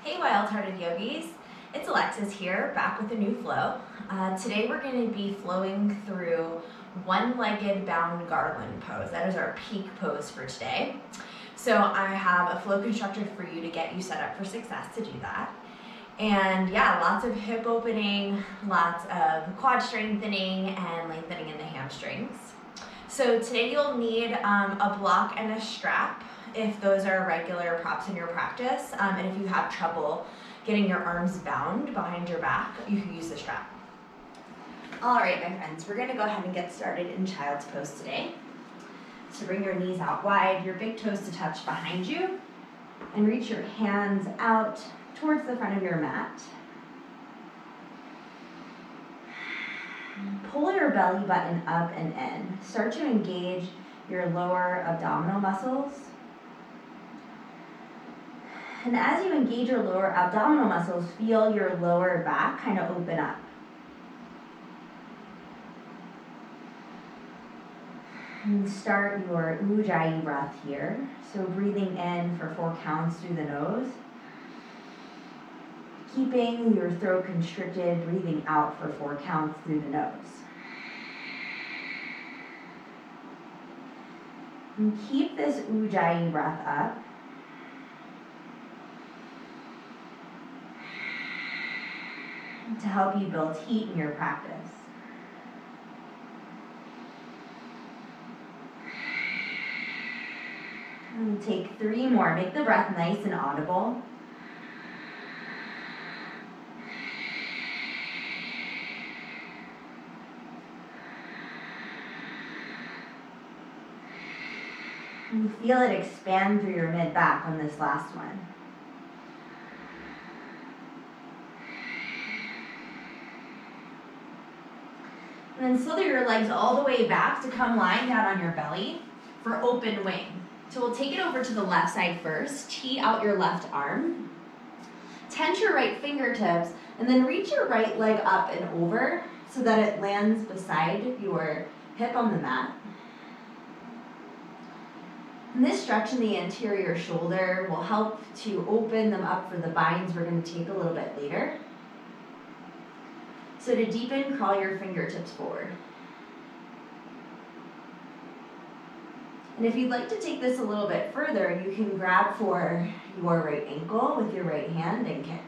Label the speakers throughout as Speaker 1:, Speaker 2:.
Speaker 1: Hey Wild-Hearted Yogis, it's Alexis here, back with a new flow. Today we're going to be flowing through one-legged bound Garland pose. That is our peak pose for today. So I have a flow constructed for you to get you set up for success to do that. And yeah, lots of hip opening, lots of quad strengthening, and lengthening in the hamstrings. So today you'll need a block and a strap if those are regular props in your practice. And if you have trouble getting your arms bound behind your back, you can use the strap. All right, my friends, we're gonna go ahead and get started in child's pose today. So bring your knees out wide, your big toes to touch behind you, and reach your hands out towards the front of your mat. Pull your belly button up and in. Start to engage your lower abdominal muscles. And as you engage your lower abdominal muscles, feel your lower back kind of open up. And start your Ujjayi breath here. So breathing in for 4 counts through the nose. Keeping your throat constricted, breathing out for 4 counts through the nose. And keep this Ujjayi breath up. To help you build heat in your practice. And take 3 more. Make the breath nice and audible. And feel it expand through your mid-back on this last one. And then slither your legs all the way back to come lying down on your belly for open wing. So we'll take it over to the left side first. Tee out your left arm. Tense your right fingertips, and then reach your right leg up and over so that it lands beside your hip on the mat. And this stretch in the anterior shoulder will help to open them up for the binds we're going to take a little bit later. So to deepen, crawl your fingertips forward. And if you'd like to take this a little bit further, you can grab for your right ankle with your right hand and kick.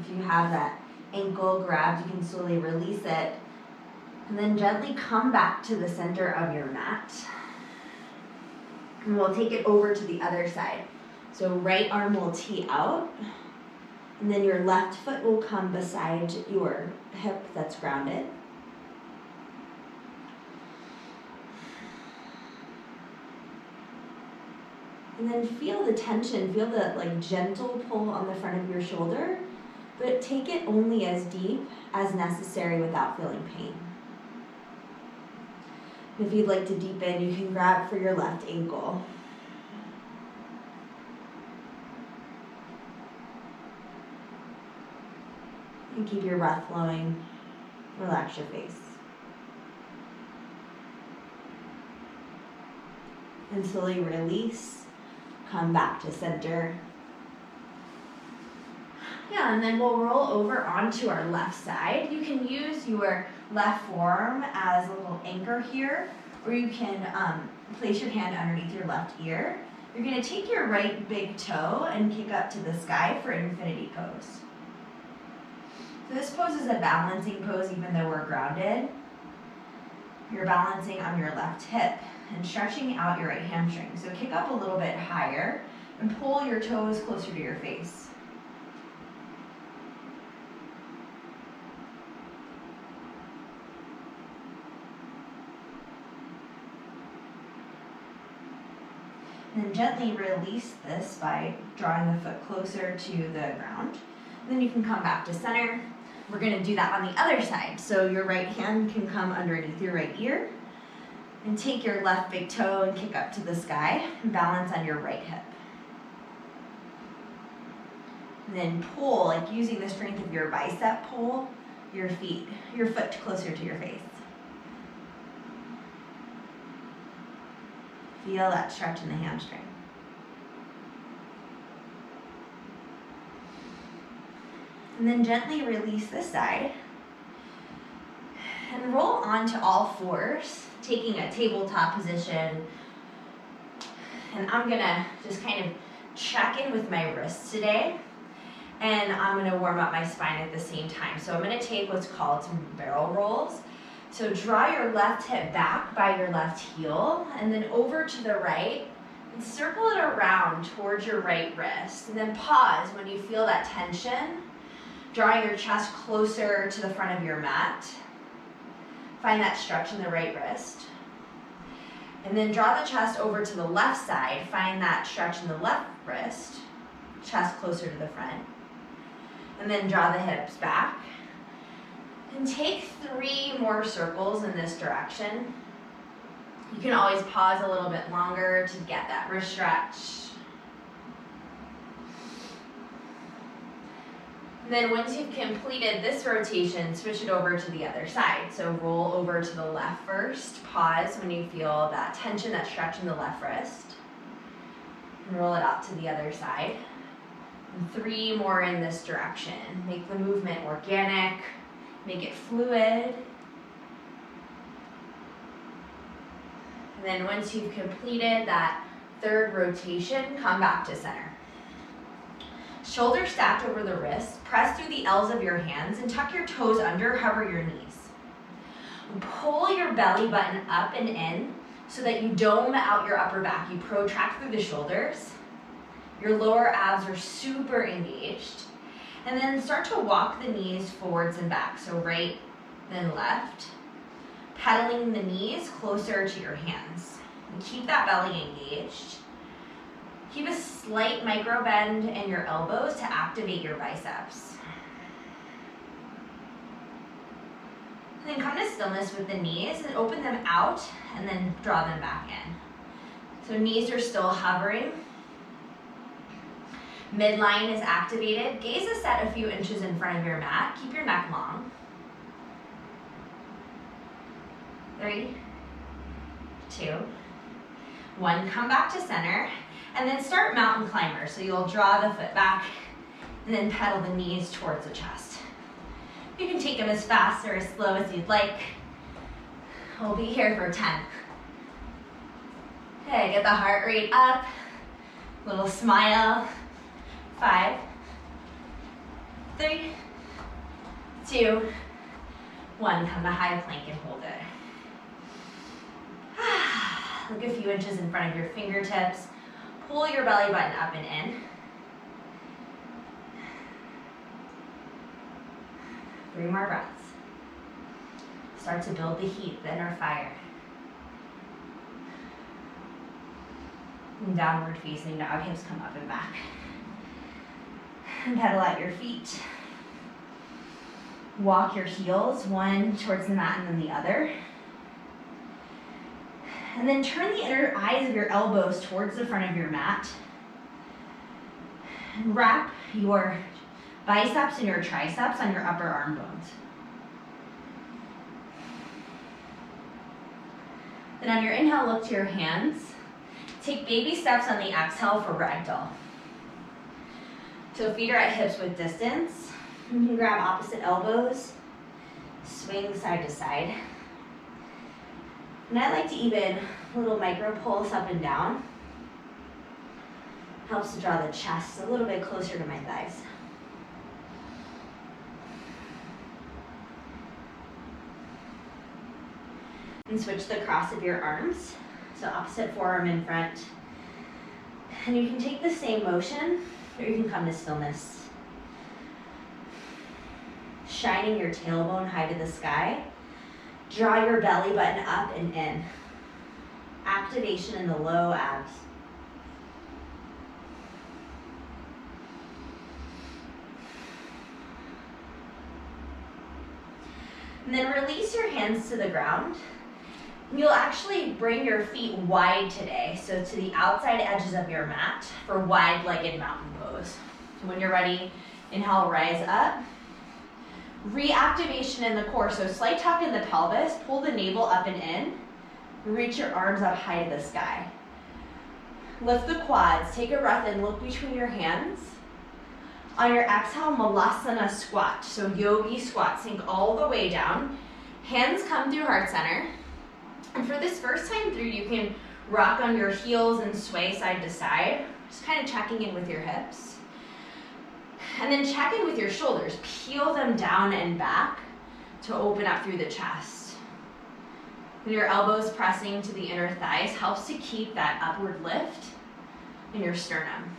Speaker 1: If you have that ankle grabbed, you can slowly release it. And then gently come back to the center of your mat. And we'll take it over to the other side. So right arm will tee out. And then your left foot will come beside your hip that's grounded. And then feel the tension, feel the gentle pull on the front of your shoulder, but take it only as deep as necessary without feeling pain. If you'd like to deepen, you can grab for your left ankle. And keep your breath flowing. Relax your face. And slowly release. Come back to center. Yeah, and then we'll roll over onto our left side. You can use your left forearm as a little anchor here, or you can place your hand underneath your left ear. You're going to take your right big toe and kick up to the sky for infinity pose. So this pose is a balancing pose even though we're grounded. You're balancing on your left hip and stretching out your right hamstring. So kick up a little bit higher and pull your toes closer to your face. And then gently release this by drawing the foot closer to the ground. And then you can come back to center. We're going to do that on the other side. So your right hand can come underneath your right ear. And take your left big toe and kick up to the sky. And balance on your right hip. And then pull, like using the strength of your bicep, pull your foot closer to your face. Feel that stretch in the hamstring. And then gently release this side. And roll onto all fours, taking a tabletop position. And I'm gonna just kind of check in with my wrists today. And I'm gonna warm up my spine at the same time. So I'm gonna take what's called some barrel rolls. So draw your left hip back by your left heel, and then over to the right, and circle it around towards your right wrist. And then pause when you feel that tension. Draw your chest closer to the front of your mat. Find that stretch in the right wrist. And then draw the chest over to the left side. Find that stretch in the left wrist. Chest closer to the front. And then draw the hips back. And take 3 more circles in this direction. You can always pause a little bit longer to get that wrist stretch. And then once you've completed this rotation, switch it over to the other side. So roll over to the left first. Pause when you feel that tension, that stretch in the left wrist. And roll it out to the other side. And 3 more in this direction. Make the movement organic. Make it fluid. And then once you've completed that 3rd rotation, come back to center. Shoulders stacked over the wrists, press through the L's of your hands and tuck your toes under, hover your knees. Pull your belly button up and in so that you dome out your upper back. You protract through the shoulders. Your lower abs are super engaged. And then start to walk the knees forwards and back. So right, then left. Pedaling the knees closer to your hands. And keep that belly engaged. Keep a slight micro bend in your elbows to activate your biceps. And then come to stillness with the knees and open them out and then draw them back in. So knees are still hovering. Midline is activated. Gaze is set a few inches in front of your mat. Keep your neck long. 3, 2, 1. Come back to center. And then start mountain climber. So you'll draw the foot back and then pedal the knees towards the chest. You can take them as fast or as slow as you'd like. We'll be here for 10. Okay, get the heart rate up. Little smile. 5, 3, 2, 1. Come to high plank and hold it. Look a few inches in front of your fingertips. Pull your belly button up and in. 3 more breaths. Start to build the heat, the inner fire. And downward facing dog, hips come up and back. And pedal out your feet. Walk your heels, one towards the mat and then the other. And then turn the inner eyes of your elbows towards the front of your mat. And wrap your biceps and your triceps on your upper arm bones. Then on your inhale, look to your hands. Take baby steps on the exhale for ragdoll. So feet are at hips width distance. You can grab opposite elbows, swing side to side. And I like to even little micro pulse up and down. Helps to draw the chest a little bit closer to my thighs. And switch the cross of your arms. So opposite forearm in front. And you can take the same motion, or you can come to stillness. Shining your tailbone high to the sky. Draw your belly button up and in. Activation in the low abs. And then release your hands to the ground. You'll actually bring your feet wide today, so to the outside edges of your mat for wide-legged mountain pose. So when you're ready, inhale, rise up. Reactivation in the core, so slight tuck in the pelvis, pull the navel up and in, reach your arms up high to the sky. Lift the quads, take a breath in, look between your hands. On your exhale, Malasana squat, so yogi squat, sink all the way down. Hands come through heart center. And for this first time through, you can rock on your heels and sway side to side, just kind of checking in with your hips. And then check in with your shoulders. Peel them down and back to open up through the chest. And your elbows pressing to the inner thighs helps to keep that upward lift in your sternum.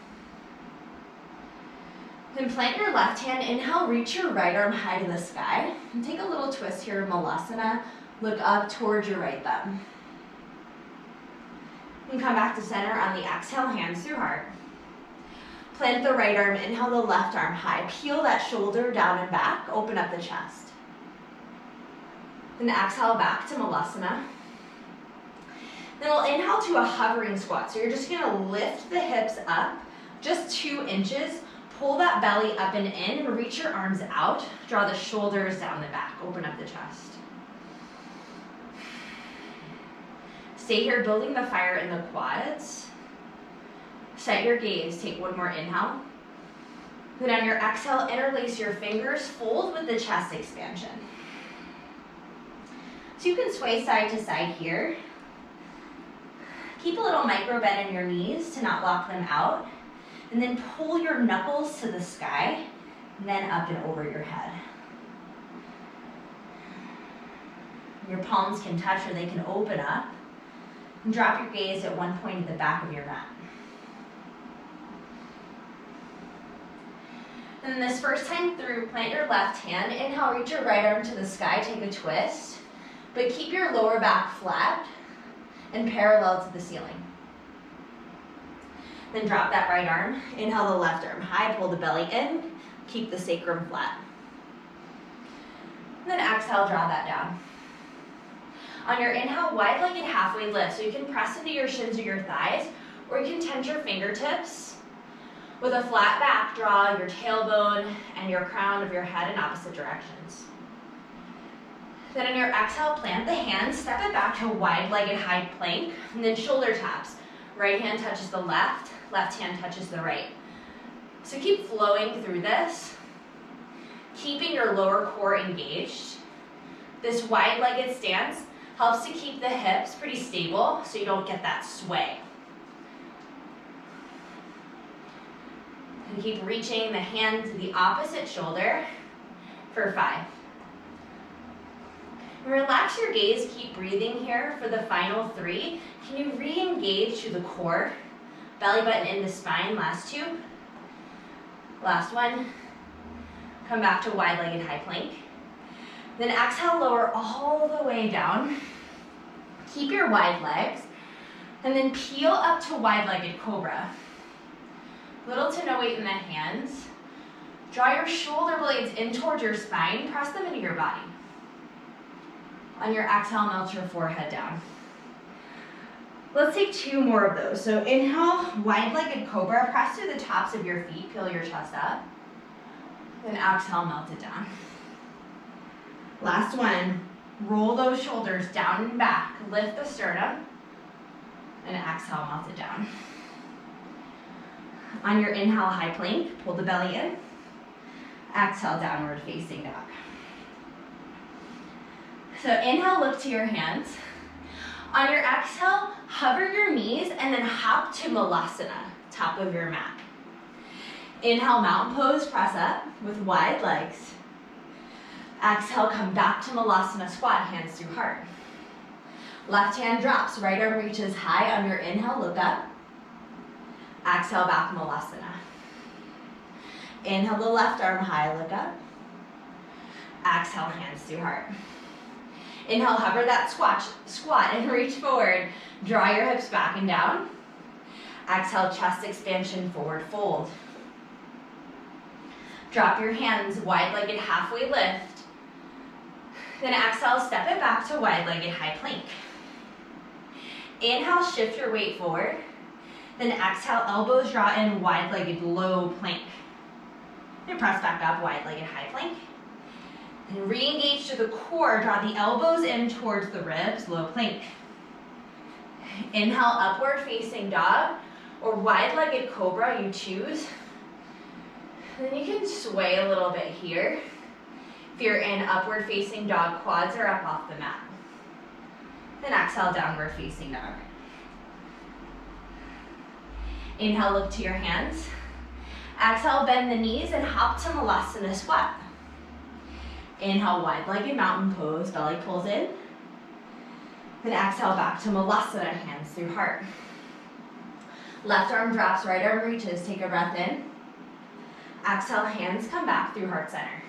Speaker 1: Then plant your left hand. Inhale, reach your right arm high to the sky. And take a little twist here, Malasana. Look up towards your right thumb. And come back to center on the exhale, hands through heart. Plant the right arm, inhale the left arm high. Peel that shoulder down and back, open up the chest. Then exhale back to Malasana. Then we'll inhale to a hovering squat. So you're just gonna lift the hips up just 2 inches. Pull that belly up and in and reach your arms out. Draw the shoulders down the back, open up the chest. Stay here, building the fire in the quads. Set your gaze, take one more inhale. Then on your exhale, interlace your fingers, fold with the chest expansion. So you can sway side to side here. Keep a little micro bend in your knees to not lock them out. And then pull your knuckles to the sky, and then up and over your head. Your palms can touch or they can open up. And drop your gaze at one point at the back of your mat. And this first time through, plant your left hand. Inhale, reach your right arm to the sky, take a twist. But keep your lower back flat and parallel to the ceiling. Then drop that right arm. Inhale the left arm high, pull the belly in, keep the sacrum flat. And then exhale, draw that down. On your inhale, wide-legged halfway lift. So you can press into your shins or your thighs, or you can tense your fingertips. With a flat back, draw your tailbone and your crown of your head in opposite directions. Then on your exhale, plant the hands, step it back to wide-legged high plank, and then shoulder taps. Right hand touches the left hand touches the right. So keep flowing through this, keeping your lower core engaged. This wide-legged stance helps to keep the hips pretty stable so you don't get that sway. And keep reaching the hand to the opposite shoulder for 5. Relax your gaze, keep breathing here for the final 3. Can you re-engage to the core? Belly button into spine, last 2. Last 1. Come back to wide-legged high plank. Then exhale, lower all the way down. Keep your wide legs. And then peel up to wide-legged cobra. Little to no weight in the hands. Draw your shoulder blades in towards your spine. Press them into your body. On your exhale, melt your forehead down. Let's take 2 more of those. So inhale, wide-legged cobra. Press through the tops of your feet. Peel your chest up. Then exhale, melt it down. Last one. Roll those shoulders down and back. Lift the sternum. And exhale, melt it down. On your inhale, high plank. Pull the belly in. Exhale, downward facing dog. So inhale, look to your hands. On your exhale, hover your knees and then hop to Malasana, top of your mat. Inhale, mountain pose, press up with wide legs. Exhale, come back to Malasana squat, hands through heart. Left hand drops, right arm reaches high. On your inhale, look up. Exhale, back Malasana. Inhale the left arm high, look up. Exhale, hands through heart. Inhale, hover that squat and reach forward. Draw your hips back and down. Exhale, chest expansion, forward fold. Drop your hands, wide-legged halfway lift. Then exhale, step it back to wide-legged high plank. Inhale, shift your weight forward. Then exhale, elbows draw in, wide-legged low plank. And press back up, wide-legged high plank. And re-engage to the core, draw the elbows in towards the ribs, low plank. Inhale, upward facing dog, or wide-legged cobra, you choose. Then you can sway a little bit here. If you're in upward facing dog, quads are up off the mat. Then exhale, downward facing dog. Inhale, look to your hands. Exhale, bend the knees and hop to Malasana squat. Inhale, wide-legged mountain pose, belly pulls in. Then exhale, back to Malasana, hands through heart. Left arm drops, right arm reaches, take a breath in. Exhale, hands come back through heart center.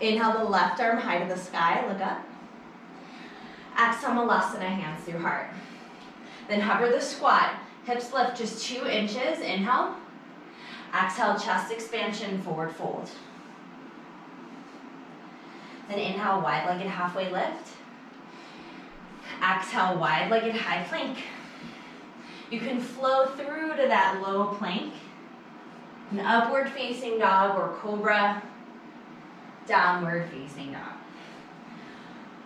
Speaker 1: Inhale, the left arm high to the sky, look up. Exhale, Malasana, hands through heart. Then hover the squat, hips lift just 2 inches, inhale. Exhale, chest expansion, forward fold. Then inhale, wide-legged halfway lift. Exhale, wide-legged high plank. You can flow through to that low plank. An upward facing dog or cobra, downward facing dog.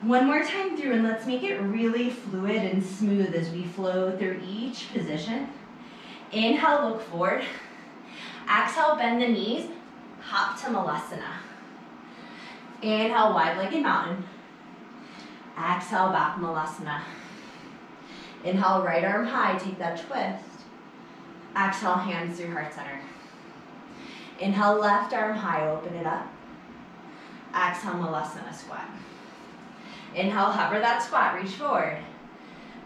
Speaker 1: One more time through, and let's make it really fluid and smooth as we flow through each position. Inhale, look forward. Exhale, bend the knees, hop to Malasana. Inhale, wide-legged mountain. Exhale, back Malasana. Inhale, right arm high, take that twist. Exhale, hands through heart center. Inhale, left arm high, open it up. Exhale, Malasana squat. Inhale, hover that squat, reach forward.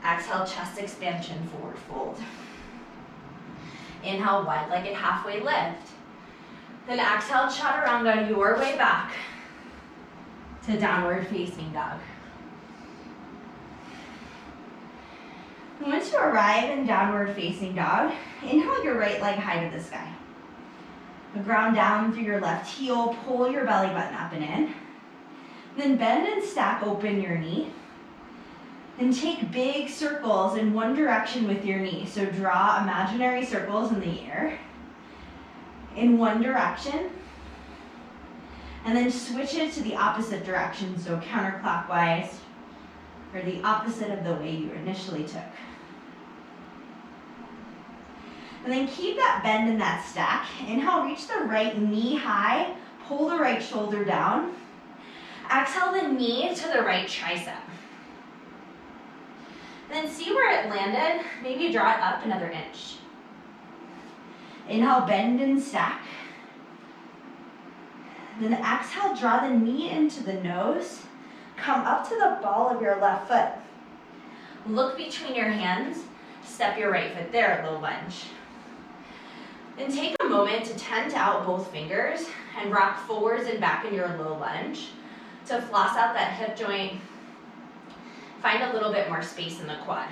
Speaker 1: Exhale, chest expansion, forward fold. Inhale, wide-legged halfway lift. Then exhale, chaturanga, your way back to downward facing dog. And once you arrive in downward facing dog, inhale your right leg high to the sky. Ground down through your left heel, pull your belly button up and in. Then bend and stack open your knee. Then take big circles in one direction with your knee. So draw imaginary circles in the air in one direction. And then switch it to the opposite direction, so counterclockwise, or the opposite of the way you initially took. And then keep that bend in that stack. Inhale, reach the right knee high, pull the right shoulder down. Exhale the knee to the right tricep. Then see where it landed, maybe draw it up another inch. Inhale, bend and stack. Then exhale, draw the knee into the nose. Come up to the ball of your left foot. Look between your hands, step your right foot there, low lunge. Then take a moment to tent out both fingers and rock forwards and back in your low lunge to floss out that hip joint. Find a little bit more space in the quad.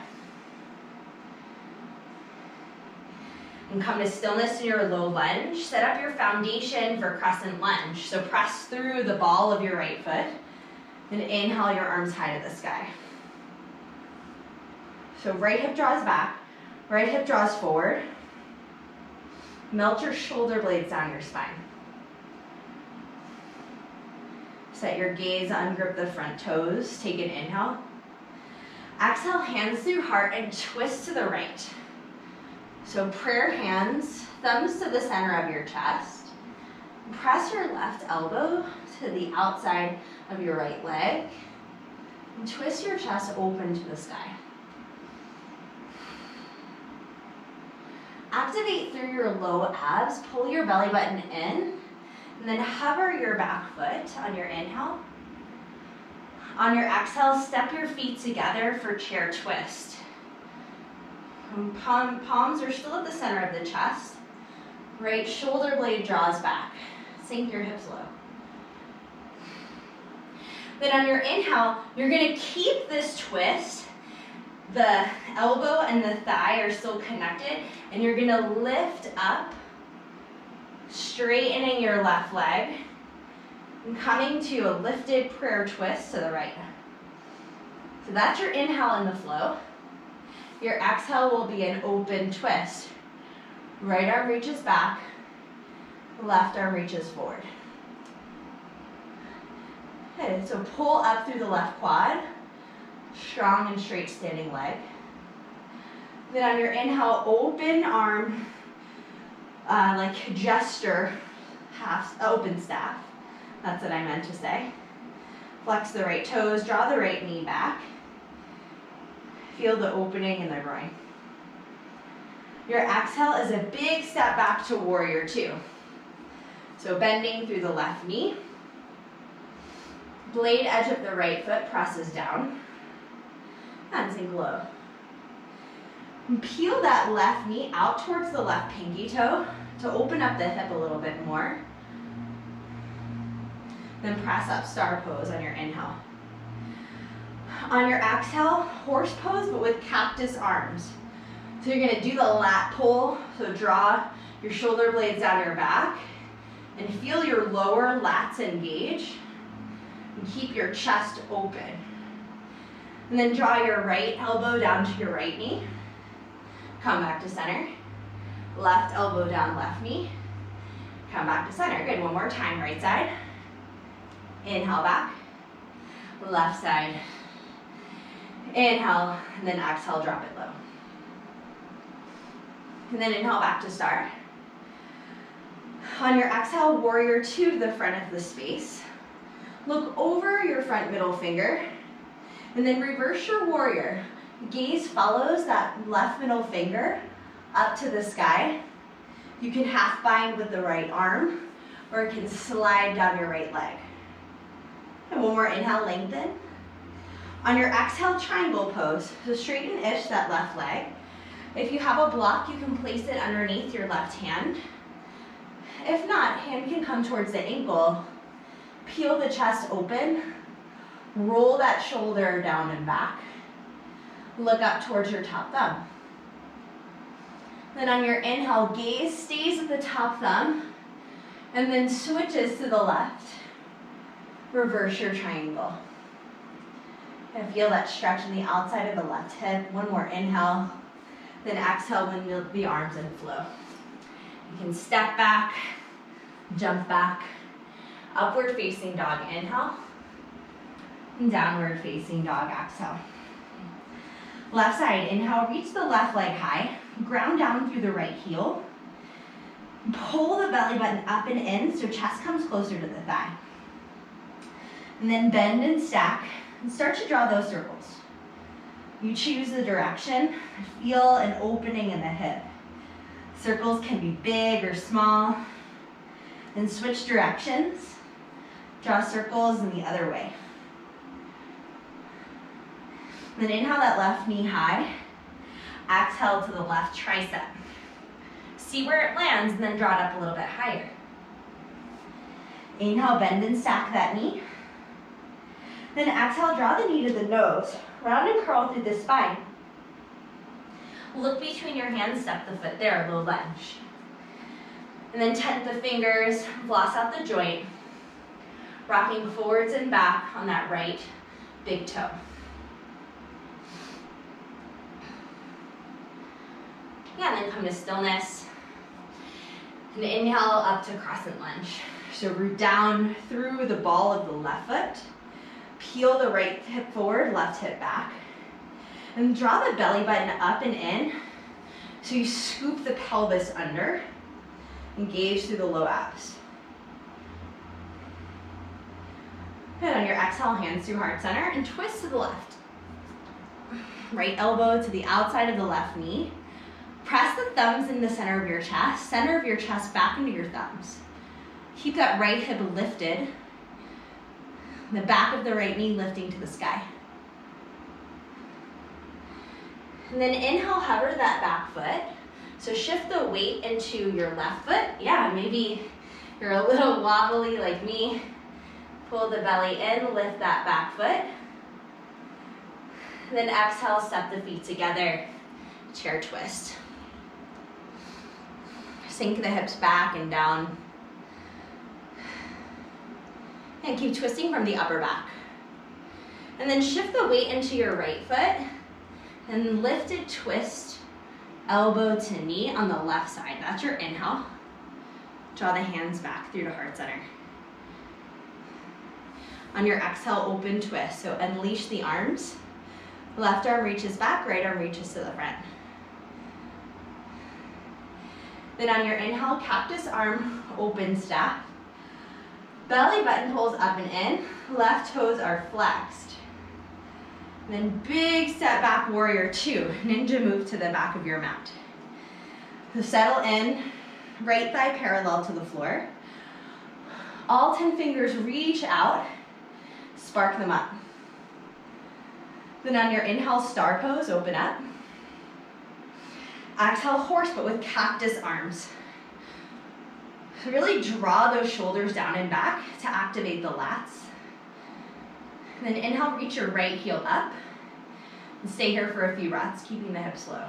Speaker 1: And come to stillness in your low lunge. Set up your foundation for crescent lunge. So press through the ball of your right foot. Then inhale your arms high to the sky. So right hip draws back, right hip draws forward. Melt your shoulder blades down your spine. Set your gaze, ungrip the front toes. Take an inhale. Exhale, hands through heart and twist to the right. So prayer hands, thumbs to the center of your chest. Press your left elbow to the outside of your right leg. And twist your chest open to the sky. Activate through your low abs, pull your belly button in, and then hover your back foot on your inhale. On your exhale, step your feet together for chair twist. Palms are still at the center of the chest. Right shoulder blade draws back. Sink your hips low. Then on your inhale, you're gonna keep this twist. The elbow and the thigh are still connected, and you're gonna lift up, straightening your left leg, and coming to a lifted prayer twist to the right. So that's your inhale in the flow. Your exhale will be an open twist. Right arm reaches back, Left arm reaches forward. Good, so pull up through the left quad. Strong and straight standing leg. Then on your inhale, open arm, like gesture, half open staff. That's what I meant to say. Flex the right toes, draw the right knee back. Feel the opening in the groin. Your exhale is a big step back to warrior two. So bending through the left knee. Blade edge of the right foot presses down. And sink low. And peel that left knee out towards the left pinky toe to open up the hip a little bit more. Then press up star pose on your inhale. On your exhale, horse pose, but with cactus arms. So you're gonna do the lat pull, so draw your shoulder blades down your back and feel your lower lats engage and keep your chest open. And then draw your right elbow down to your right knee. Come back to center. Left elbow down, left knee. Come back to center. Good, one more time, right side. Inhale back. Left side. Inhale, and then exhale, drop it low. And then inhale back to star. On your exhale, warrior two to the front of the space. Look over your front middle finger. And then reverse your warrior. Gaze follows that left middle finger up to the sky. You can half bind with the right arm, or it can slide down your right leg. And one more inhale, lengthen. On your exhale, triangle pose. So straighten-ish that left leg. If you have a block, you can place it underneath your left hand. If not, hand can come towards the ankle. Peel the chest open. Roll that shoulder down and back. Look up towards your top thumb. Then on your inhale, gaze stays at the top thumb and then switches to the left. Reverse your triangle. And feel that stretch in the outside of the left hip. One more inhale. Then exhale, when the arms in flow. You can step back, jump back, upward facing dog, inhale. And downward facing dog, exhale. Left side, inhale, reach the left leg high, ground down through the right heel. Pull the belly button up and in so chest comes closer to the thigh. And then bend and stack and start to draw those circles. You choose the direction, feel an opening in the hip. Circles can be big or small. Then switch directions, draw circles in the other way. Then inhale that left knee high. Exhale to the left tricep. See where it lands and then draw it up a little bit higher. Inhale, bend and stack that knee. Then exhale, draw the knee to the nose. Round and curl through the spine. Look between your hands, step the foot there, low lunge. And then tent the fingers, floss out the joint. Rocking forwards and back on that right big toe. Yeah, and then come to stillness. And inhale up to crescent lunge. So root down through the ball of the left foot. Peel the right hip forward, left hip back. And draw the belly button up and in. So you scoop the pelvis under. Engage through the low abs. Good, on your exhale, hands through heart center and twist to the left. Right elbow to the outside of the left knee. Press the thumbs in the center of your chest back into your thumbs. Keep that right hip lifted. The back of the right knee lifting to the sky. And then inhale, hover that back foot. So shift the weight into your left foot. Yeah, maybe you're a little wobbly like me. Pull the belly in, lift that back foot. And then exhale, step the feet together, chair twist. Sink the hips back and down. And keep twisting from the upper back. And then shift the weight into your right foot and lifted twist, elbow to knee on the left side. That's your inhale. Draw the hands back through to heart center. On your exhale, open twist. So unleash the arms. Left arm reaches back, right arm reaches to the front. Then on your inhale, cactus arm, open staff. Belly button pulls up and in. Left toes are flexed. Then big step back, warrior two. Ninja move to the back of your mat. So settle in, right thigh parallel to the floor. All 10 fingers reach out, spark them up. Then on your inhale, star pose, open up. Exhale, horse, but with cactus arms. So really draw those shoulders down and back to activate the lats. And then inhale, reach your right heel up. And stay here for a few breaths, keeping the hips low.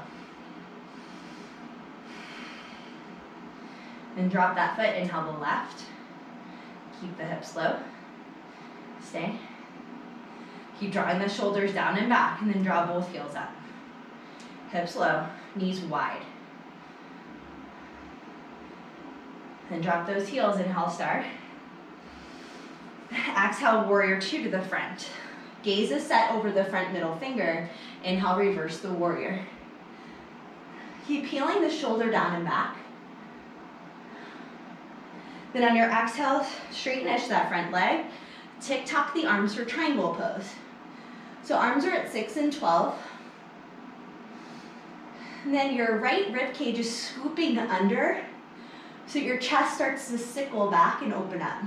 Speaker 1: Then drop that foot, inhale the left. Keep the hips low. Stay. Keep drawing the shoulders down and back, and then draw both heels up. Hips low, knees wide. Then drop those heels, inhale, star. Exhale, warrior two to the front. Gaze is set over the front middle finger. Inhale, reverse the warrior. Keep peeling the shoulder down and back. Then on your exhale, straighten edge that front leg. Tick-tock the arms for triangle pose. So arms are at 6 and 12. And then your right rib cage is scooping under, so your chest starts to sickle back and open up.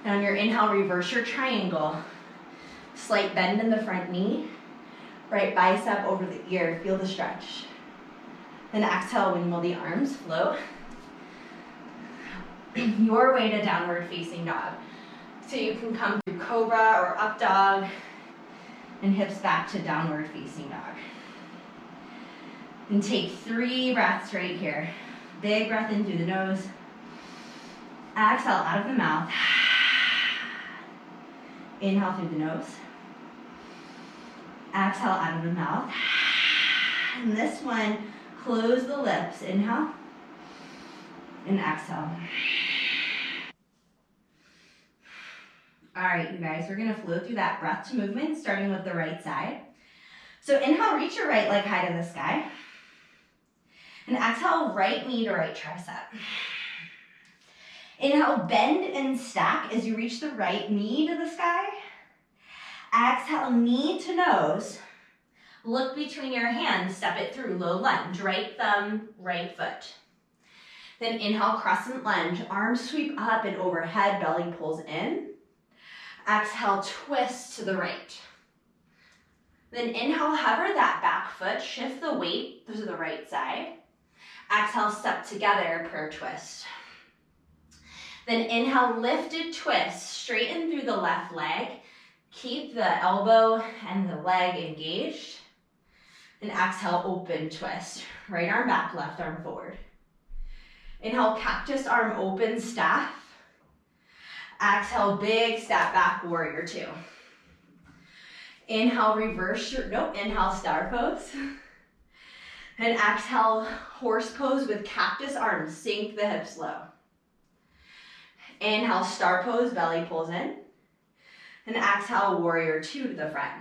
Speaker 1: And on your inhale, reverse your triangle. Slight bend in the front knee. Right bicep over the ear, feel the stretch. Then exhale, windmill the arms, float. Your way to downward facing dog. So you can come through cobra or up dog, and hips back to downward facing dog. And take 3 breaths right here. Big breath in through the nose. Exhale out of the mouth. Inhale through the nose. Exhale out of the mouth. And this one, close the lips. Inhale and exhale. All right, you guys, we're gonna flow through that breath to movement, starting with the right side. So inhale, reach your right leg high to the sky. And exhale, right knee to right tricep. Inhale, bend and stack as you reach the right knee to the sky. Exhale, knee to nose. Look between your hands, step it through, low lunge, right thumb, right foot. Then inhale, crescent lunge, arms sweep up and overhead, belly pulls in. Exhale, twist to the right. Then inhale, hover that back foot, shift the weight to the right side. Exhale, step together, prayer twist. Then inhale, lifted twist, straighten through the left leg. Keep the elbow and the leg engaged. And exhale, open twist. Right arm back, left arm forward. Inhale, cactus arm open, staff. Exhale, big step back, warrior two. Inhale, reverse your, inhale, star pose. And exhale, horse pose with cactus arms, sink the hips low. Inhale, star pose, belly pulls in. And exhale, warrior two to the front.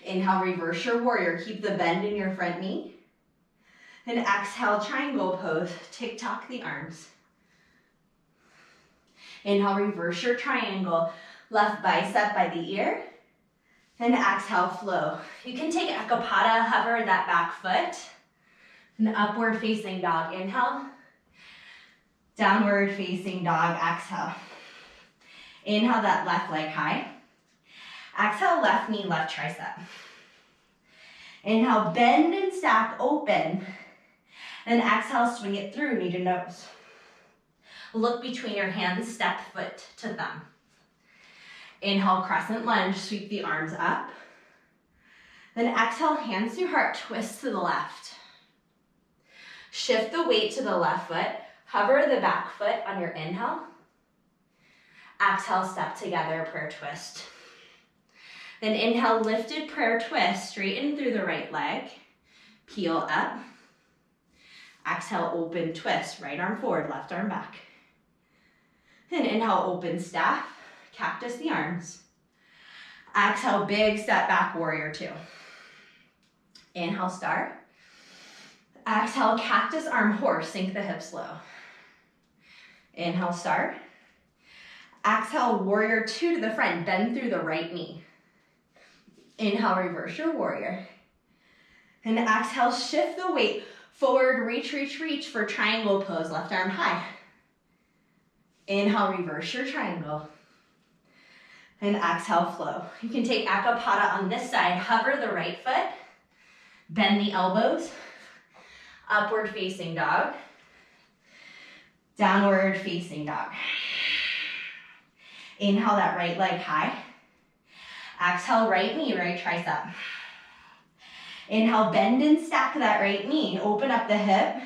Speaker 1: Inhale, reverse your warrior, keep the bend in your front knee. And exhale, triangle pose, tick-tock the arms. Inhale, reverse your triangle, left bicep by the ear. And exhale, flow. You can take Ekapada, hover that back foot. And upward facing dog, inhale. Downward facing dog, exhale. Inhale that left leg high. Exhale, left knee, left tricep. Inhale, bend and stack, open. And exhale, swing it through, knee to nose. Look between your hands, step foot to thumb. Inhale, crescent lunge, sweep the arms up. Then exhale, hands to heart, twist to the left. Shift the weight to the left foot. Hover the back foot on your inhale. Exhale, step together, prayer twist. Then inhale, lifted prayer twist, straighten through the right leg. Peel up. Exhale, open twist, right arm forward, left arm back. And inhale, open staff, cactus the arms. Exhale, big step back, warrior two. Inhale, star. Exhale, cactus arm horse, sink the hips low. Inhale, star. Exhale, warrior two to the front, bend through the right knee. Inhale, reverse your warrior. And exhale, shift the weight forward, reach, reach, reach for triangle pose, left arm high. Inhale, reverse your triangle. And exhale, flow. You can take Akapada on this side, hover the right foot, bend the elbows, upward facing dog, downward facing dog. Inhale that right leg high. Exhale, right knee, right tricep. Inhale, bend and stack that right knee. Open up the hip,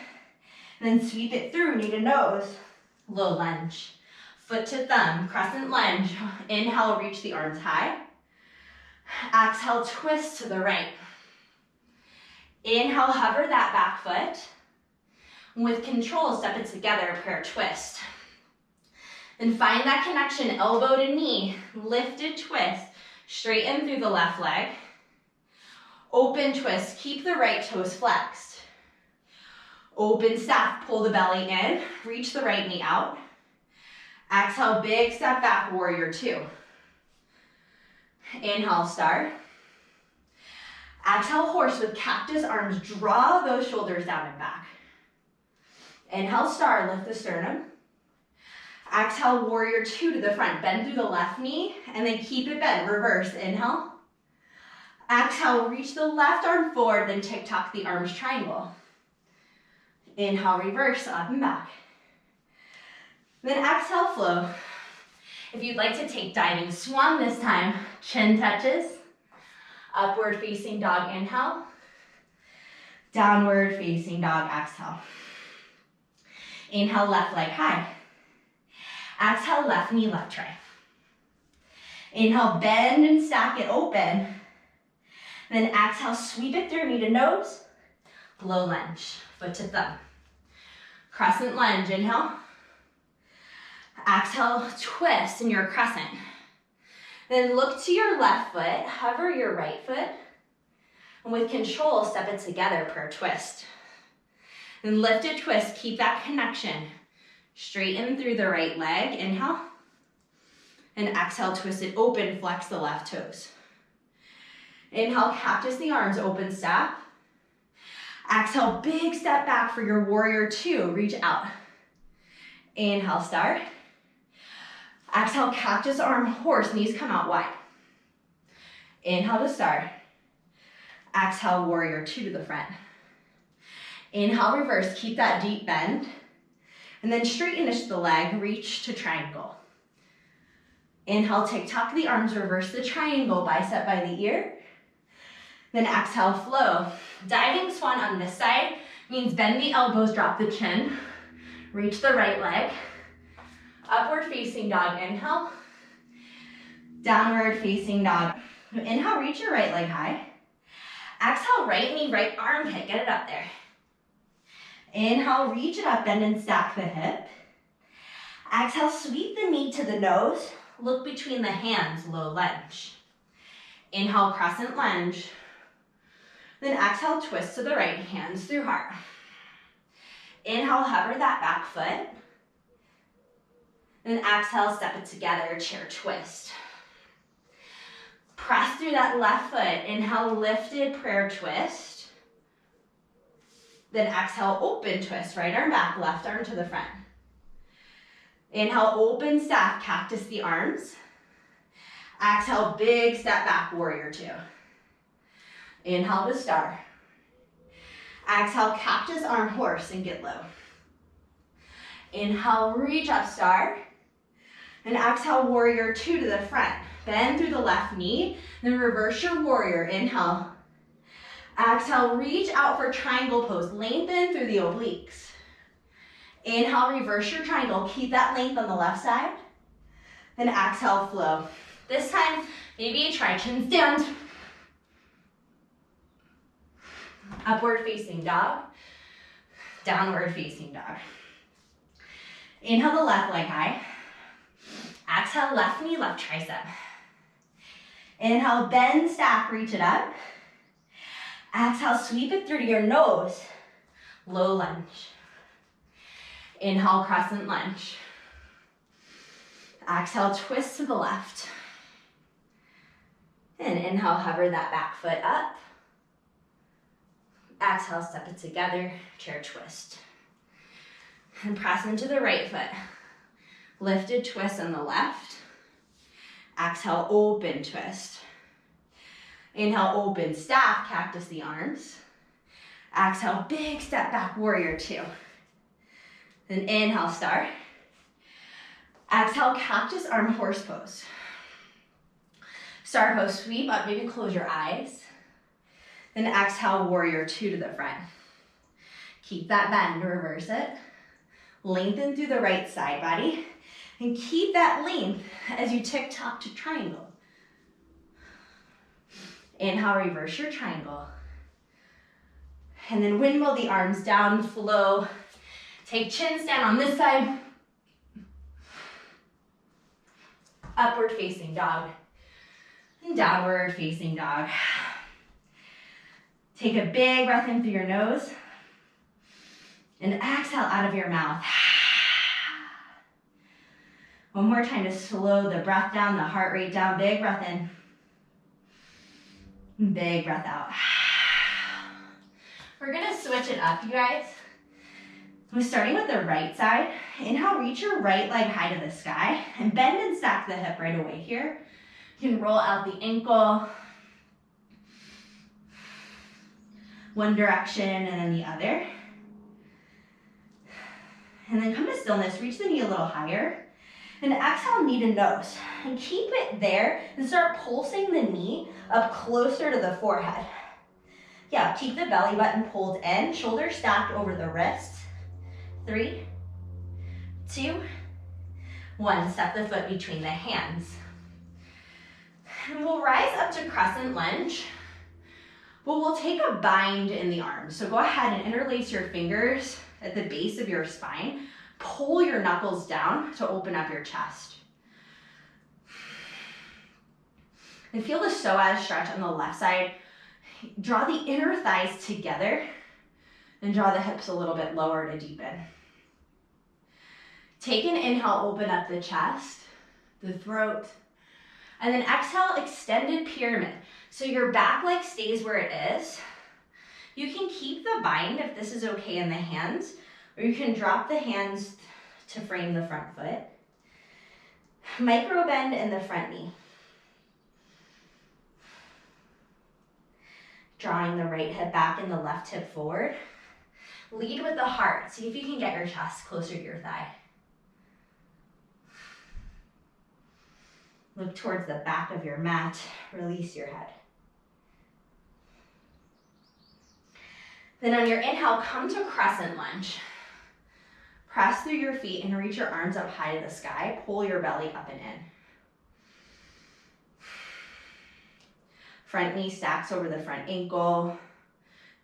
Speaker 1: then sweep it through, knee to nose. Low lunge. Foot to thumb, crescent lunge. Inhale, reach the arms high. Exhale, twist to the right. Inhale, hover that back foot. With control, step it together, prayer twist. Then find that connection, elbow to knee, lifted twist, straighten through the left leg. Open twist, keep the right toes flexed. Open staff, pull the belly in, reach the right knee out. Exhale, big step back, warrior two. Inhale, star. Exhale, horse with cactus arms, draw those shoulders down and back. Inhale, star, lift the sternum. Exhale, warrior two to the front, bend through the left knee, and then keep it bent, reverse, inhale. Exhale, reach the left arm forward, then tick-tock the arms triangle. Inhale, reverse, up and back. Then exhale, flow. If you'd like to take diving swan this time, chin touches. Upward facing dog, inhale. Downward facing dog, exhale. Inhale, left leg high. Exhale, left knee, left try. Inhale, bend and stack it open. Then exhale, sweep it through, knee to nose. Low lunge, foot to thumb. Crescent lunge, inhale. Exhale, twist in your crescent. Then look to your left foot, hover your right foot, and with control, step it together, prayer twist. Then lift it, twist, keep that connection. Straighten through the right leg, inhale. And exhale, twist it open, flex the left toes. Inhale, cactus the arms, open staff. Exhale, big step back for your warrior two, reach out. Inhale, star. Exhale, cactus arm, horse, knees come out wide. Inhale to star. Exhale, warrior two to the front. Inhale, reverse, keep that deep bend. And then straighten the leg, reach to triangle. Inhale, tick-tock the arms, reverse the triangle, bicep by the ear. Then exhale, flow. Diving swan on this side means bend the elbows, drop the chin. Reach the right leg. Upward facing dog, inhale. Downward facing dog. Inhale, reach your right leg high. Exhale, right knee, right armpit, get it up there. Inhale, reach it up, bend and stack the hip. Exhale, sweep the knee to the nose. Look between the hands, low lunge. Inhale, crescent lunge. Then exhale, twist to the right, hands through heart. Inhale, hover that back foot. Then exhale, step it together, chair twist. Press through that left foot. Inhale, lifted prayer twist. Then exhale, open twist, right arm back, left arm to the front. Inhale, open staff, cactus the arms. Exhale, big step back, warrior two. Inhale to star. Exhale, cactus arm, horse, and get low. Inhale, reach up, star. And exhale, warrior two to the front. Bend through the left knee, then reverse your warrior. Inhale. Exhale, reach out for triangle pose. Lengthen through the obliques. Inhale, reverse your triangle. Keep that length on the left side. Then exhale, flow. This time, maybe try chin stand. Upward facing dog. Downward facing dog. Inhale the left leg high. Exhale, left knee, left tricep. Inhale, bend, stack, reach it up. Exhale, sweep it through to your nose. Low lunge. Inhale, crescent lunge. Exhale, twist to the left. And inhale, hover that back foot up. Exhale, step it together, chair twist. And press into the right foot. Lifted twist on the left. Exhale, open twist. Inhale, open staff, cactus the arms. Exhale, big step back, warrior two. Then inhale, star. Exhale, cactus arm horse pose. Star pose, sweep up, maybe close your eyes. Then exhale, warrior two to the front. Keep that bend, reverse it. Lengthen through the right side body. And keep that length as you tick tock to triangle. Inhale, reverse your triangle. And then windmill the arms down, flow. Take chin stand on this side. Upward facing dog. And downward facing dog. Take a big breath in through your nose. And exhale out of your mouth. One more time to slow the breath down, the heart rate down. Big breath in. Big breath out. We're gonna switch it up, you guys. We're starting with the right side. Inhale, reach your right leg high to the sky and bend and stack the hip right away here. You can roll out the ankle. One direction and then the other. And then come to stillness, reach the knee a little higher. And exhale, knee to nose. And keep it there and start pulsing the knee up closer to the forehead. Yeah, keep the belly button pulled in, shoulders stacked over the wrists. 3, 2, 1. Step the foot between the hands. And we'll rise up to crescent lunge. But we'll take a bind in the arms. So go ahead and interlace your fingers at the base of your spine. Pull your knuckles down to open up your chest. And feel the psoas stretch on the left side. Draw the inner thighs together and draw the hips a little bit lower to deepen. Take an inhale, open up the chest, the throat, and then exhale, extended pyramid. So your back leg stays where it is. You can keep the bind if this is okay in the hands, or you can drop the hands to frame the front foot. Micro bend in the front knee. Drawing the right hip back and the left hip forward. Lead with the heart. See if you can get your chest closer to your thigh. Look towards the back of your mat. Release your head. Then on your inhale, come to crescent lunge. Press through your feet and reach your arms up high to the sky. Pull your belly up and in. Front knee stacks over the front ankle.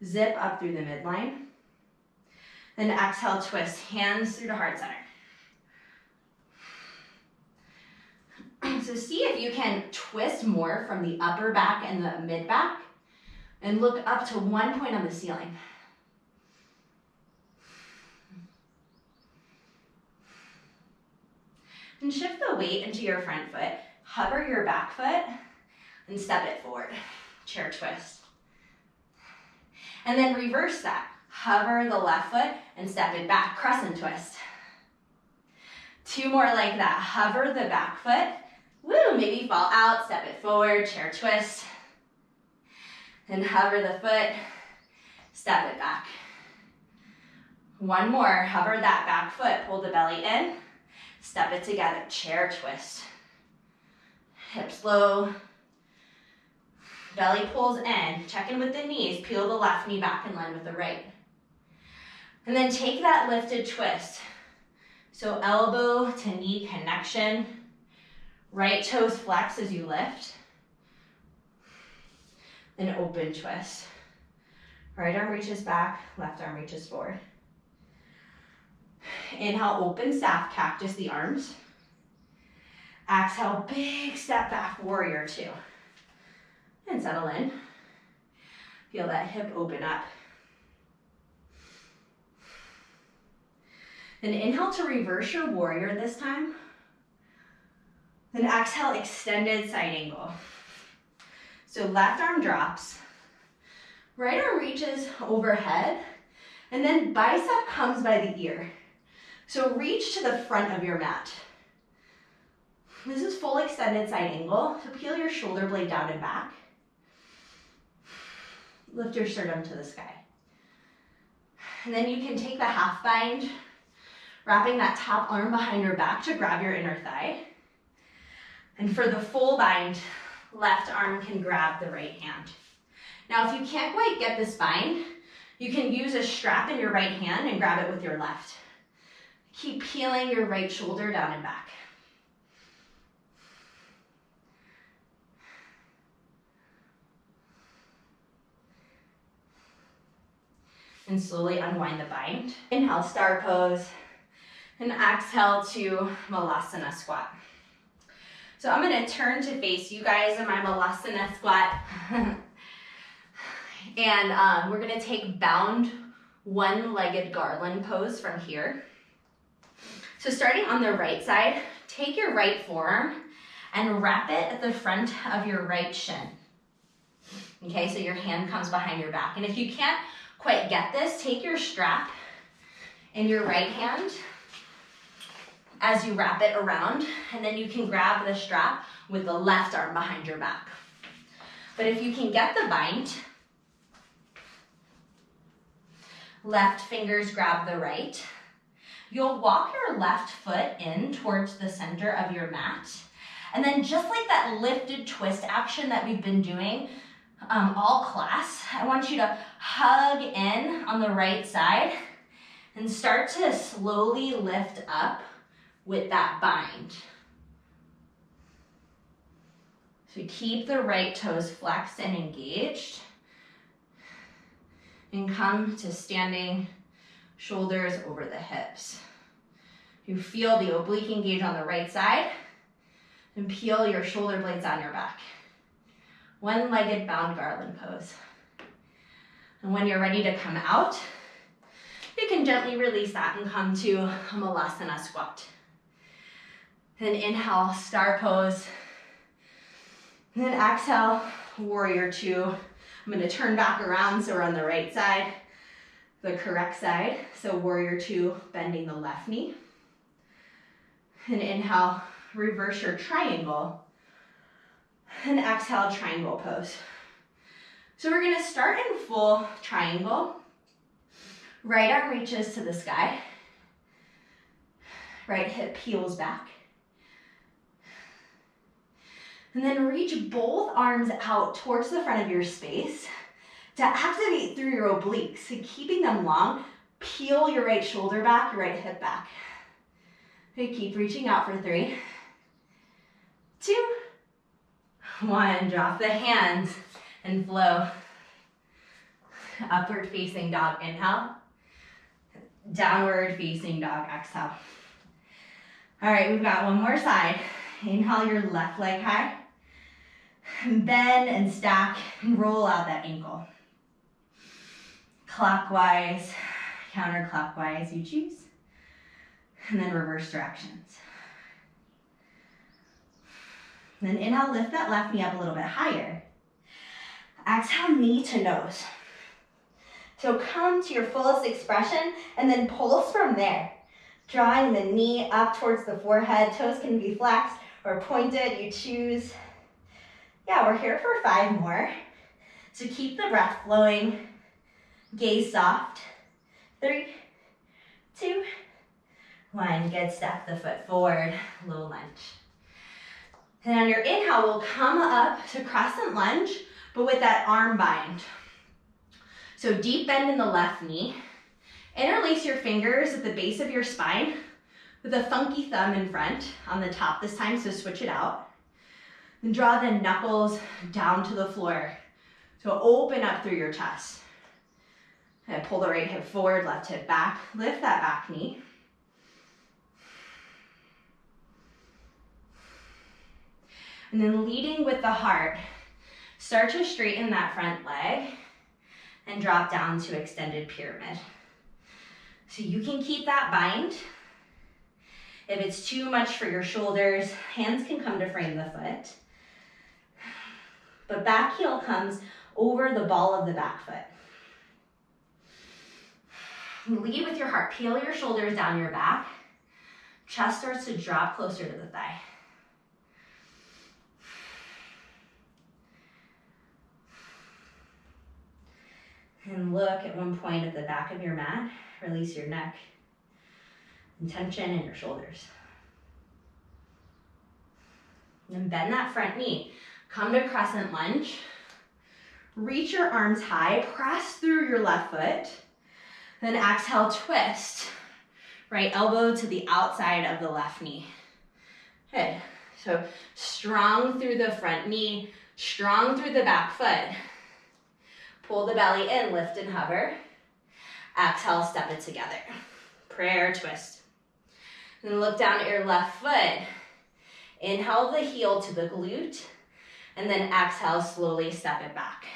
Speaker 1: Zip up through the midline. Then exhale, twist, hands through the heart center. So see if you can twist more from the upper back and the mid back and look up to one point on the ceiling. And shift the weight into your front foot. Hover your back foot and step it forward. Chair twist. And then reverse that. Hover the left foot and step it back. Crescent twist. 2 more like that. Hover the back foot. Woo, maybe fall out, step it forward, chair twist. Then hover the foot, step it back. 1 more, hover that back foot, pull the belly in, step it together, chair twist. Hips low, belly pulls in, check in with the knees, peel the left knee back in line with the right. And then take that lifted twist. So elbow to knee connection, right toes flex as you lift. Then open twist. Right arm reaches back, left arm reaches forward. Inhale, open staff, cactus the arms. Exhale, big step back, warrior two. And settle in. Feel that hip open up. Then inhale to reverse your warrior this time. Then exhale, extended side angle. So left arm drops, right arm reaches overhead, and then bicep comes by the ear. So reach to the front of your mat. This is full extended side angle, so peel your shoulder blade down and back. Lift your sternum to the sky. And then you can take the half bind, wrapping that top arm behind your back to grab your inner thigh. And for the full bind, left arm can grab the right hand. Now, if you can't quite get this bind, you can use a strap in your right hand and grab it with your left. Keep peeling your right shoulder down and back. And slowly unwind the bind. Inhale, star pose, and exhale to Malasana squat. So I'm gonna turn to face you guys in my Malasana squat. And we're gonna take bound one-legged garland pose from here. So starting on the right side, take your right forearm and wrap it at the front of your right shin. Okay, so your hand comes behind your back. And if you can't quite get this, take your strap in your right hand as you wrap it around, and then you can grab the strap with the left arm behind your back. But if you can get the bind, left fingers grab the right. You'll walk your left foot in towards the center of your mat. And then just like that lifted twist action that we've been doing all class, I want you to hug in on the right side and start to slowly lift up with that bind. So keep the right toes flexed and engaged. And come to standing, shoulders over the hips. You feel the oblique engage on the right side, and peel your shoulder blades on your back. One-legged bound garland pose. And when you're ready to come out, you can gently release that and come to a Malasana squat. Then inhale, star pose. And then exhale, warrior two. I'm gonna turn back around so we're on the right side, the correct side. So warrior two, bending the left knee. And inhale, reverse your triangle. And exhale, triangle pose. So we're gonna start in full triangle. Right arm reaches to the sky. Right hip peels back. And then reach both arms out towards the front of your space to activate through your obliques. So keeping them long, peel your right shoulder back, your right hip back. Okay, keep reaching out for 3, 2, 1. Drop the hands and flow. Upward facing dog, inhale. Downward facing dog, exhale. All right, we've got one more side. Inhale your left leg high. Bend and stack and roll out that ankle. Clockwise, counterclockwise, you choose. And then reverse directions. And then inhale, lift that left knee up a little bit higher. Exhale, knee to nose. So come to your fullest expression and then pulse from there. Drawing the knee up towards the forehead. Toes can be flexed or pointed, you choose. Yeah, we're here for 5 more. So keep the breath flowing. Gaze soft. 3, 2, 1. Good, step the foot forward, low lunge. And on your inhale, we'll come up to crescent lunge, but with that arm bind. So deep bend in the left knee. Interlace your fingers at the base of your spine with a funky thumb in front on the top this time, so switch it out. And draw the knuckles down to the floor. So open up through your chest. And pull the right hip forward, left hip back. Lift that back knee. And then leading with the heart, start to straighten that front leg and drop down to extended pyramid. So you can keep that bind. If it's too much for your shoulders, hands can come to frame the foot. But back heel comes over the ball of the back foot. Lead with your heart. Peel your shoulders down your back. Chest starts to drop closer to the thigh. And look at one point at the back of your mat. Release your neck and tension in your shoulders. And then bend that front knee. Come to crescent lunge. Reach your arms high. Press through your left foot. Then exhale, twist. Right elbow to the outside of the left knee. Good. So strong through the front knee, strong through the back foot. Pull the belly in, lift and hover. Exhale, step it together. Prayer twist. Then look down at your left foot. Inhale the heel to the glute. And then exhale, slowly step it back.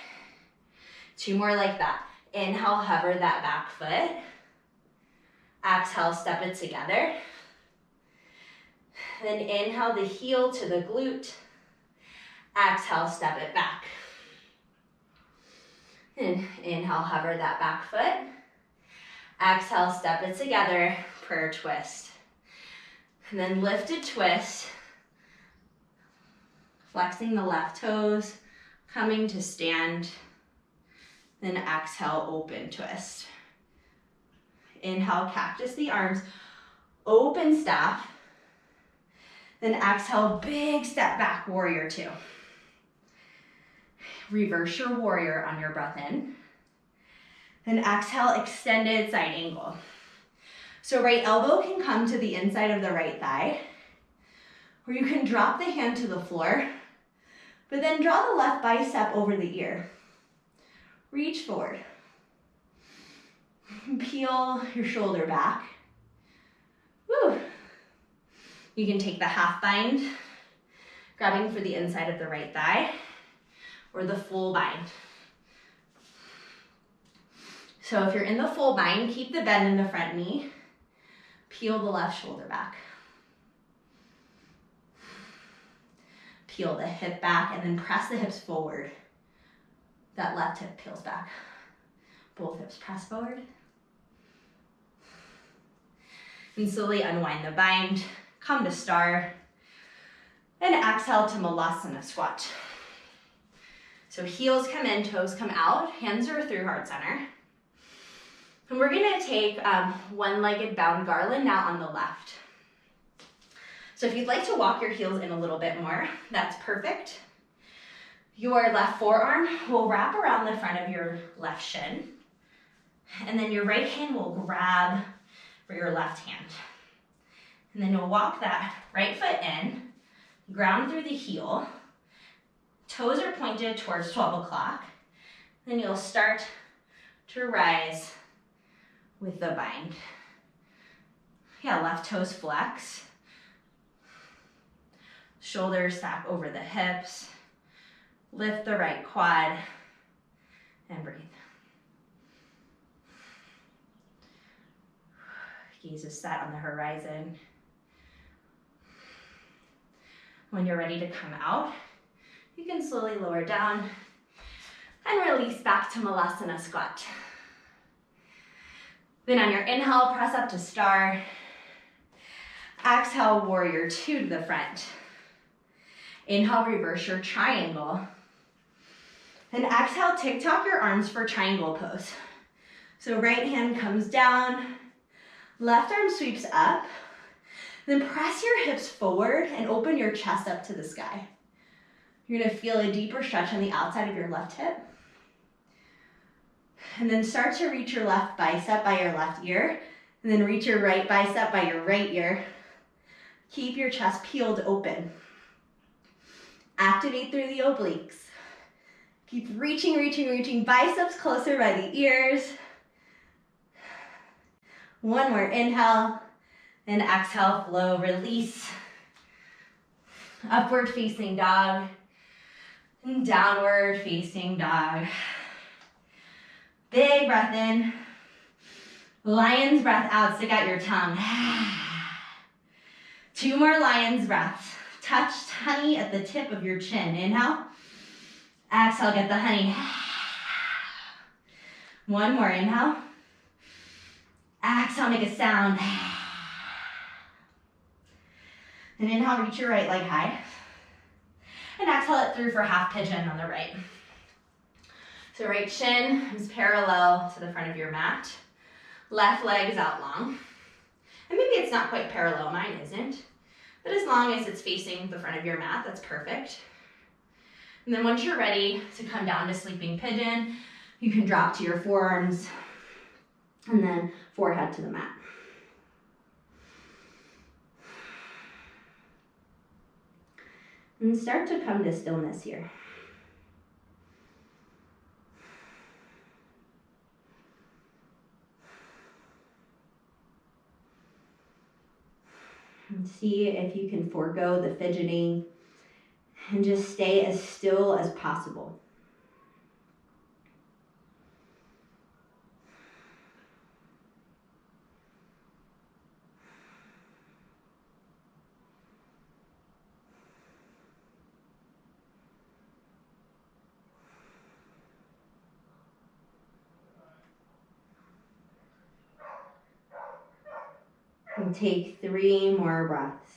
Speaker 1: 2 more like that. Inhale, hover that back foot. Exhale, step it together. Then inhale the heel to the glute. Exhale, step it back. And inhale, hover that back foot. Exhale, step it together, prayer twist. And then lifted twist. Flexing the left toes, coming to stand. Then exhale, open twist. Inhale, cactus the arms, open staff. Then exhale, big step back, warrior 2. Reverse your warrior on your breath in. Then exhale, extended side angle. So right elbow can come to the inside of the right thigh, or you can drop the hand to the floor, but then draw the left bicep over the ear. Reach forward. Peel your shoulder back. Woo. You can take the half bind, grabbing for the inside of the right thigh, or the full bind. So if you're in the full bind, keep the bend in the front knee. Peel the left shoulder back. Peel the hip back and then press the hips forward. That left hip peels back. Both hips press forward. And slowly unwind the bind. Come to star. And exhale to Malasana squat. So heels come in, toes come out. Hands are through heart center. And we're gonna take one-legged bound Garland now on the left. So if you'd like to walk your heels in a little bit more, that's perfect. Your left forearm will wrap around the front of your left shin. And then your right hand will grab for your left hand. And then you'll walk that right foot in, ground through the heel. Toes are pointed towards 12 o'clock. Then you'll start to rise with the bind. Yeah, left toes flex. Shoulders stack over the hips. Lift the right quad and breathe. Gaze is set on the horizon. When you're ready to come out, you can slowly lower down and release back to Malasana squat. Then on your inhale, press up to star. Exhale, warrior 2 to the front. Inhale, reverse your triangle. And exhale, tick-tock your arms for triangle pose. So right hand comes down, left arm sweeps up. Then press your hips forward and open your chest up to the sky. You're gonna feel a deeper stretch on the outside of your left hip. And then start to reach your left bicep by your left ear. And then reach your right bicep by your right ear. Keep your chest peeled open. Activate through the obliques. Keep reaching, reaching, reaching. Biceps closer by the ears. One more inhale. And exhale, flow, release. Upward facing dog, and downward facing dog. Big breath in. Lion's breath out, stick out your tongue. 2 more lion's breaths. Touch honey at the tip of your chin. Inhale. Exhale, get the honey. 1 more, inhale. Exhale, make a sound. And inhale, reach your right leg high. And exhale it through for half pigeon on the right. So right shin is parallel to the front of your mat. Left leg is out long. And maybe it's not quite parallel, mine isn't. But as long as it's facing the front of your mat, that's perfect. And then once you're ready to come down to sleeping pigeon, you can drop to your forearms and then forehead to the mat. And start to come to stillness here. And see if you can forego the fidgeting and just stay as still as possible. And take 3 more breaths.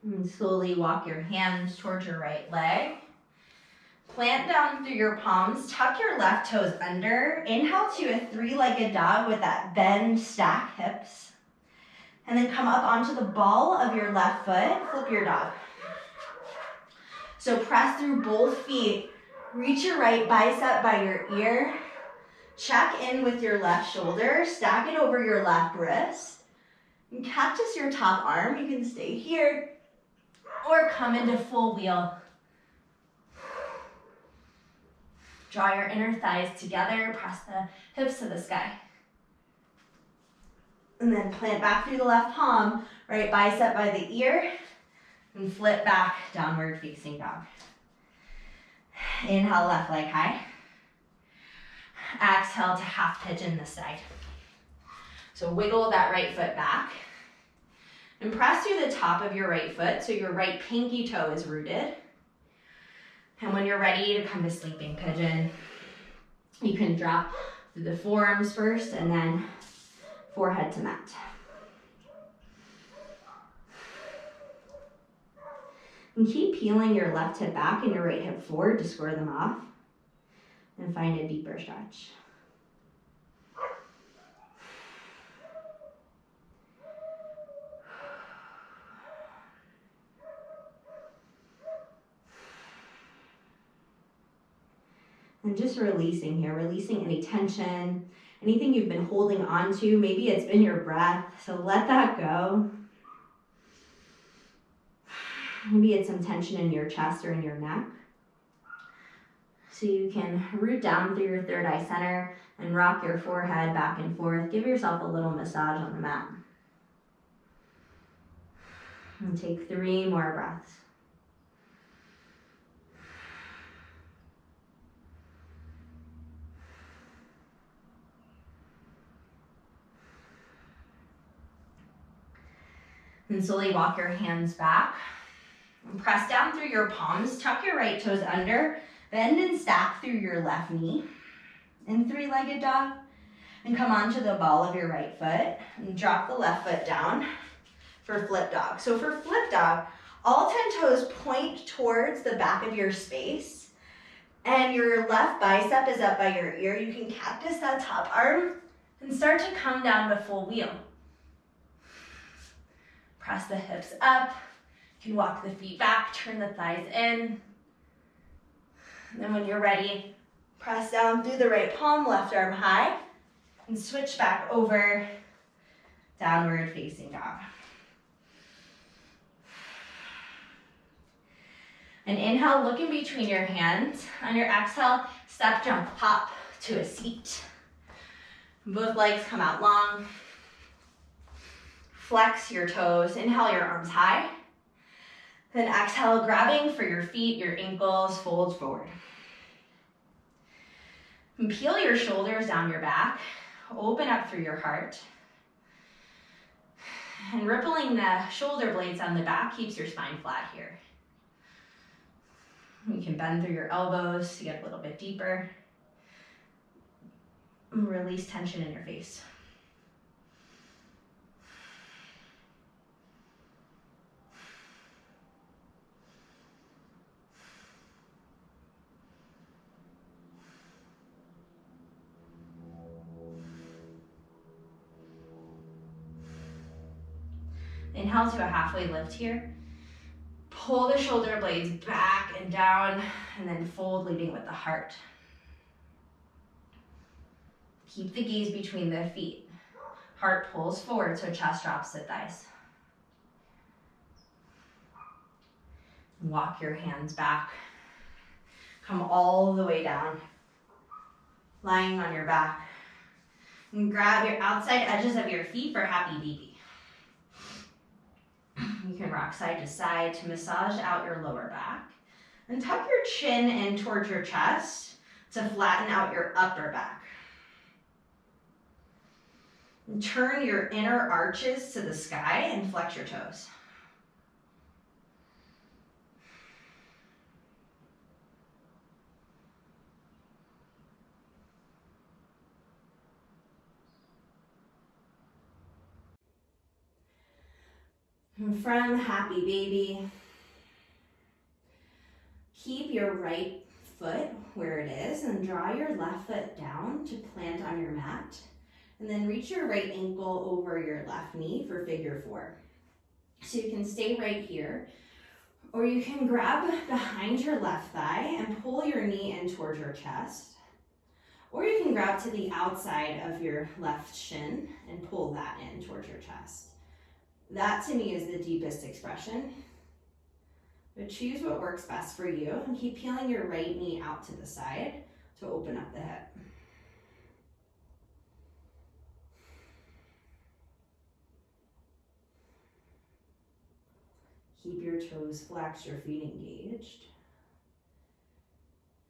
Speaker 1: And slowly walk your hands towards your right leg. Plant down through your palms, tuck your left toes under. Inhale to a 3-legged dog with that bend, stack hips. And then come up onto the ball of your left foot, flip your dog. So press through both feet. Reach your right bicep by your ear. Check in with your left shoulder, stack it over your left wrist. And cactus your top arm. You can stay here or come into full wheel. Draw your inner thighs together, press the hips to the sky. And then plant back through the left palm, right bicep by the ear, and flip back, downward facing dog. Inhale, left leg high. Exhale to half pigeon this side. So wiggle that right foot back. And press through the top of your right foot so your right pinky toe is rooted. And when you're ready to come to sleeping pigeon, you can drop through the forearms first and then forehead to mat. And keep peeling your left hip back and your right hip forward to square them off. And find a deeper stretch. And just releasing here, releasing any tension, anything you've been holding on to. Maybe it's been your breath, so let that go. Maybe it's some tension in your chest or in your neck. So you can root down through your third eye center and rock your forehead back and forth. Give yourself a little massage on the mat. And take 3 more breaths. And slowly walk your hands back. And press down through your palms. Tuck your right toes under. Bend and stack through your left knee. In 3-legged dog. And come onto the ball of your right foot. And drop the left foot down for flip dog. So for flip dog, all 10 toes point towards the back of your space. And your left bicep is up by your ear. You can cactus that top arm and start to come down to full wheel. Press the hips up. You can walk the feet back, turn the thighs in. And then when you're ready, press down through the right palm, left arm high, and switch back over, downward facing dog. And inhale, look in between your hands. On your exhale, step, jump, hop to a seat. Both legs come out long. Flex your toes. Inhale, your arms high. Then exhale, grabbing for your feet, your ankles, fold forward. And peel your shoulders down your back. Open up through your heart. And rippling the shoulder blades on the back keeps your spine flat here. You can bend through your elbows to get a little bit deeper. And release tension in your face. Inhale to a halfway lift here. Pull the shoulder blades back and down, and then fold, leading with the heart. Keep the gaze between the feet. Heart pulls forward so chest drops to thighs. Walk your hands back. Come all the way down, lying on your back. And grab your outside edges of your feet for happy baby. You can rock side to side to massage out your lower back. And tuck your chin in towards your chest to flatten out your upper back. And turn your inner arches to the sky and flex your toes. And from happy baby, keep your right foot where it is and draw your left foot down to plant on your mat. And then reach your right ankle over your left knee for figure four. So you can stay right here, or you can grab behind your left thigh and pull your knee in towards your chest. Or you can grab to the outside of your left shin and pull that in towards your chest. That to me is the deepest expression. But choose what works best for you and keep peeling your right knee out to the side to open up the hip. Keep your toes flexed, your feet engaged.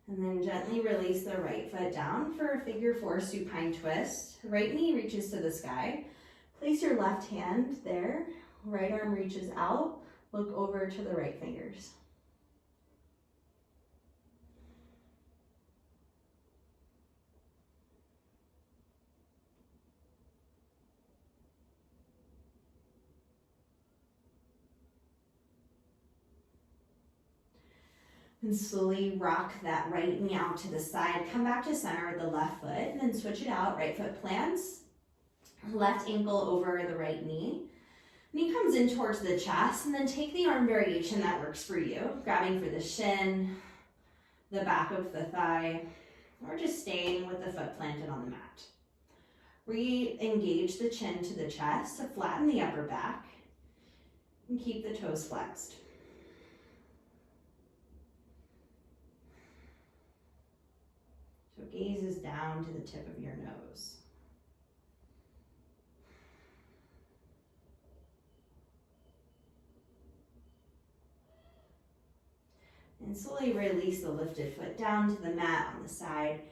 Speaker 1: And then gently release the right foot down for a figure four supine twist. Right knee reaches to the sky. Place your left hand there. Right arm reaches out. Look over to the right fingers. And slowly rock that right knee out to the side. Come back to center with the left foot, and then switch it out. Right foot plants. Left ankle over the right knee. Knee comes in towards the chest, and then take the arm variation that works for you. Grabbing for the shin, the back of the thigh, or just staying with the foot planted on the mat. Re-engage the chin to the chest to flatten the upper back, and keep the toes flexed. So gaze is down to the tip of your nose. And slowly release the lifted foot down to the mat on the side.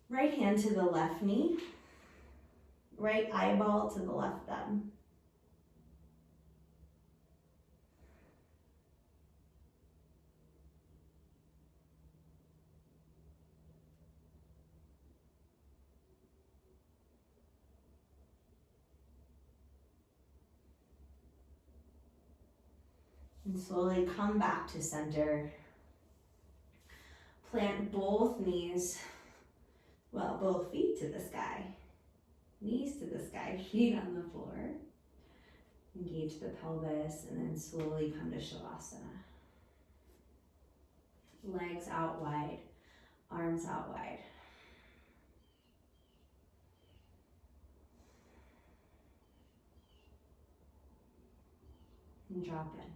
Speaker 1: Right hand to the left knee. Right eyeball to the left thumb. And slowly come back to center. Plant both knees, both feet to the sky. Knees to the sky, feet on the floor. Engage the pelvis and then slowly come to Shavasana. Legs out wide, arms out wide. And drop in.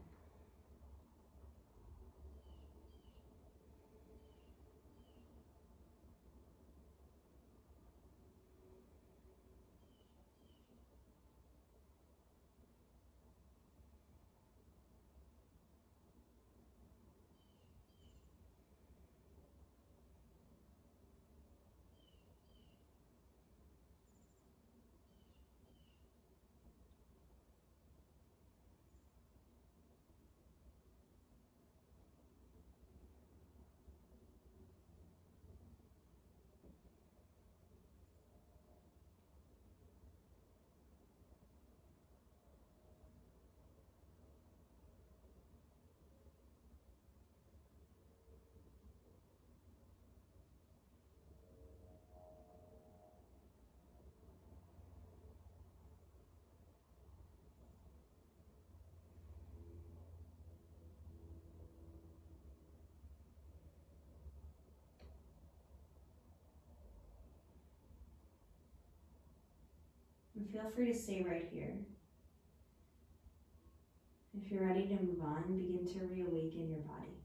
Speaker 2: And feel free to stay right here. If you're ready to move on, begin to reawaken your body.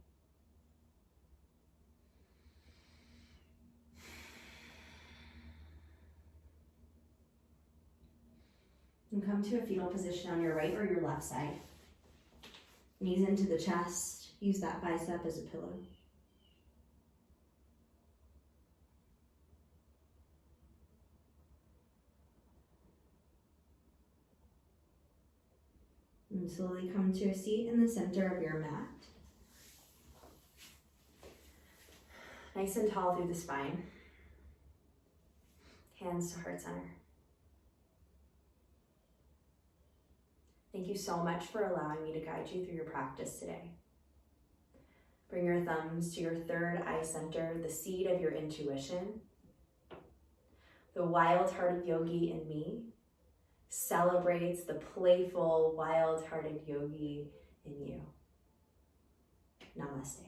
Speaker 2: And come to a fetal position on your right or your left side. Knees into the chest. Use that bicep as a pillow. And slowly come to a seat in the center of your mat. Nice and tall through the spine. Hands to heart center. Thank you so much for allowing me to guide you through your practice today. Bring your thumbs to your third eye center, the seed of your intuition. The wild-hearted yogi in me celebrates the playful, wild-hearted yogi in you. Namaste.